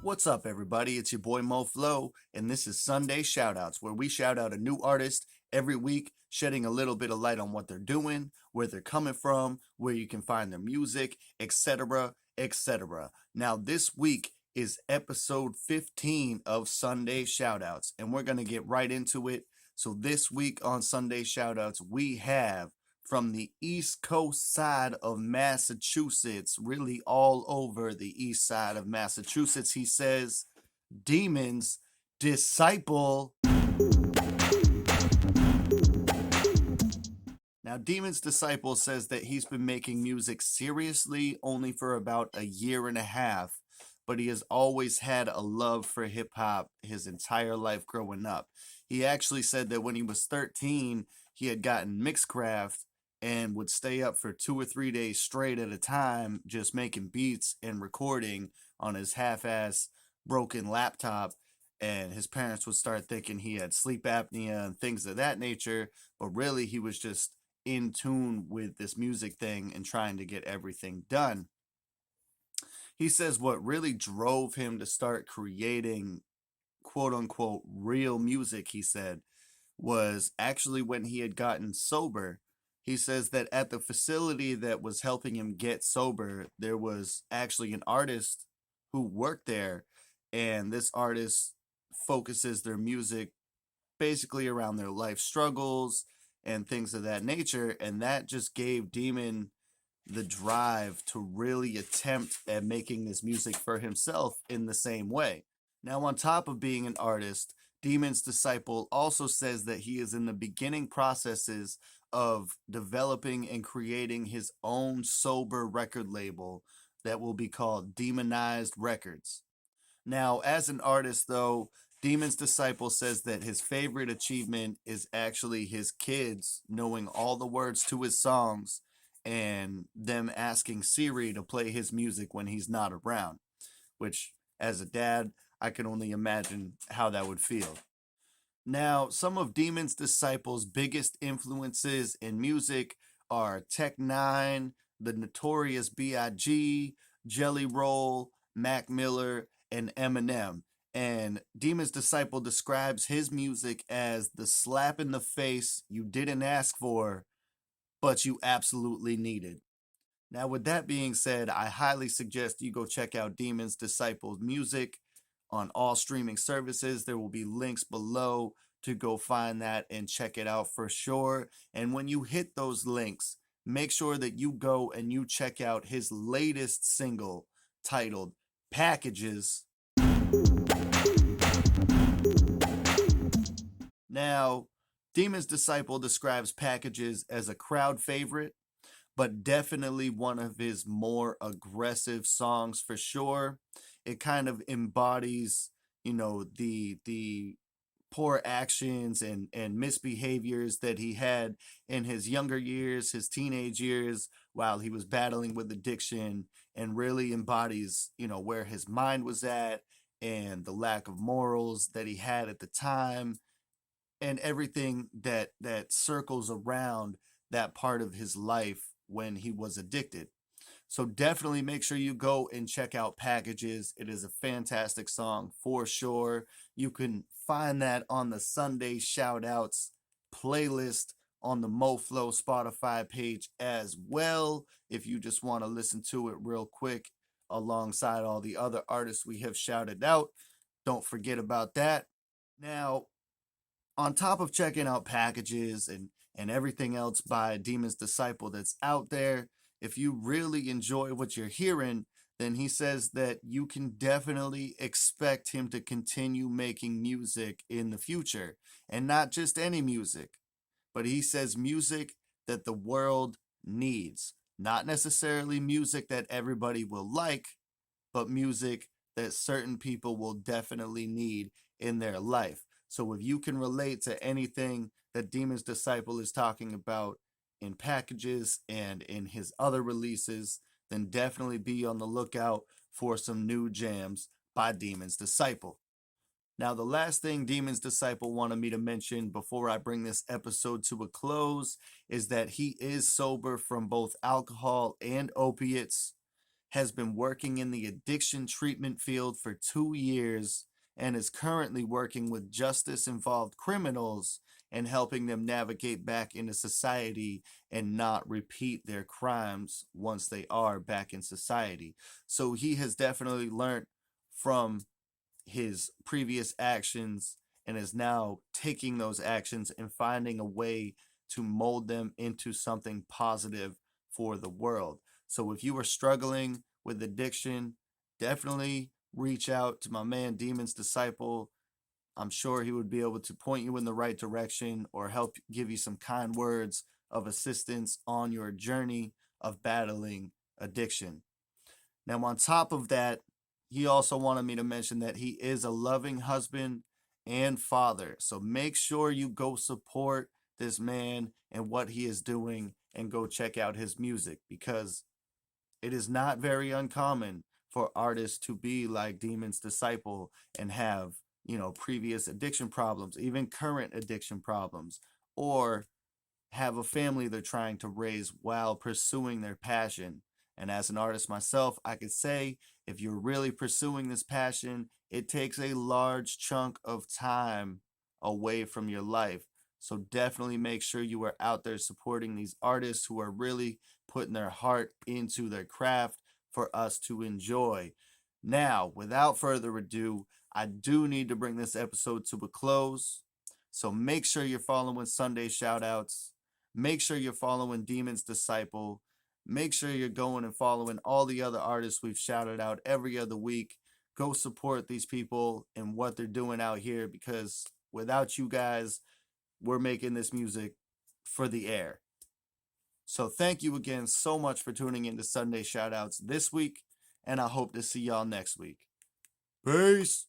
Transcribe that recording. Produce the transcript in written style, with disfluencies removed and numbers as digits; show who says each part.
Speaker 1: What's up, everybody? It's your boy Mo Flow, and this is Sunday Shoutouts, where we shout out a new artist every week, shedding a little bit of light on what they're doing, where they're coming from, where you can find their music, etc., etc. Now, this week is episode 15 of Sunday Shoutouts, and we're going to get right into it. So, this week on Sunday Shoutouts, we have from the East Coast side of Massachusetts, really all over the east side of Massachusetts. He says, Demons Disciple. Now, Demon's Disciple says that he's been making music seriously only for about a year and a half, but he has always had a love for hip hop his entire life growing up. He actually said that when he was 13, he had gotten Mixcraft and would stay up for 2 or 3 days straight at a time, just making beats and recording on his half-ass broken laptop. And his parents would start thinking he had sleep apnea and things of that nature, but really he was just in tune with this music thing and trying to get everything done. He says what really drove him to start creating quote unquote real music, he said, was actually when he had gotten sober. He says that at the facility that was helping him get sober, there was actually an artist who worked there, and this artist focuses their music basically around their life struggles and things of that nature, and that just gave Demon the drive to really attempt at making this music for himself in the same way. Now, on top of being an artist, Demon's Disciple also says that he is in the beginning processes of developing and creating his own sober record label that will be called Demonized Records. Now, as an artist, though, Demon's Disciple says that his favorite achievement is actually his kids knowing all the words to his songs and them asking Siri to play his music when he's not around, which, as a dad, I can only imagine how that would feel. Now, some of Demon's Disciples' biggest influences in music are Tech Nine, the Notorious B.I.G., Jelly Roll, Mac Miller, and Eminem. And Demon's Disciple describes his music as the slap in the face you didn't ask for, but you absolutely needed. Now, with that being said, I highly suggest you go check out Demon's Disciples music on all streaming services. There will be links below to go find that and check it out for sure. And when you hit those links, make sure that you go and you check out his latest single titled Packages. Now, Demon's Disciple describes Packages as a crowd favorite, but definitely one of his more aggressive songs for sure. It kind of embodies, the poor actions and misbehaviors that he had in his younger years, his teenage years, while he was battling with addiction, and really embodies, where his mind was at and the lack of morals that he had at the time and everything that circles around that part of his life when he was addicted. So definitely make sure you go and check out Packages. It is a fantastic song for sure. You can find that on the Sunday Shoutouts playlist on the MoFlow Spotify page as well, if you just want to listen to it real quick alongside all the other artists we have shouted out. Don't forget about that. Now, on top of checking out Packages and everything else by Demon's Disciple that's out there, if you really enjoy what you're hearing, then he says that you can definitely expect him to continue making music in the future. And not just any music, but he says music that the world needs. Not necessarily music that everybody will like, but music that certain people will definitely need in their life. So if you can relate to anything that Demon's Disciple is talking about in Packages and in his other releases, then definitely be on the lookout for some new jams by Demon's Disciple. Now, the last thing Demon's Disciple wanted me to mention before I bring this episode to a close is that he is sober from both alcohol and opiates. has been working in the addiction treatment field for 2 years and is currently working with justice involved criminals and helping them navigate back into society and not repeat their crimes once they are back in society. So he has definitely learned from his previous actions and is now taking those actions and finding a way to mold them into something positive for the world. So if you are struggling with addiction, definitely reach out to my man Demon's Disciple. I'm sure he would be able to point you in the right direction or help give you some kind words of assistance on your journey of battling addiction. Now, on top of that, he also wanted me to mention that he is a loving husband and father. So make sure you go support this man and what he is doing and go check out his music, because it is not very uncommon for artists to be like Demon's Disciple and have, previous addiction problems, even current addiction problems, or have a family they're trying to raise while pursuing their passion. And as an artist myself, I could say if you're really pursuing this passion, it takes a large chunk of time away from your life. So definitely make sure you are out there supporting these artists who are really putting their heart into their craft for us to enjoy. Now, without further ado, I do need to bring this episode to a close. So make sure you're following Sunday Shoutouts. Make sure you're following Demon's Disciple. Make sure you're going and following all the other artists we've shouted out every other week. Go support these people and what they're doing out here, because without you guys, we're making this music for the air. So thank you again so much for tuning in to Sunday Shoutouts this week, and I hope to see y'all next week. Peace.